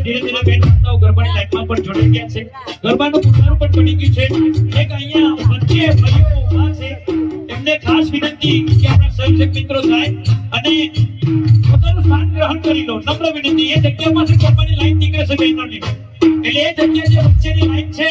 ધીરે ધીરે બેન માતાઓ ગરબાની લાઈનમાં પણ જોડાઈ ગયા છે. ગરબાનું પુકારું પણ બની ગયું છે. એક અહીંયા વચ્ચે ભાઈઓ ઉભા છે, એમને ખાસ વિનંતી કે આપણા સહયોગી મિત્રો થાય અને પોતાનું સ્થાન ગ્રહણ કરી લો. નમ્ર વિનંતી, એ જગ્યામાંથી ગરબાની લાઈન નીકળે છે બહેનોની, એટલે એ જગ્યા જે વચ્ચેની લાઈન છે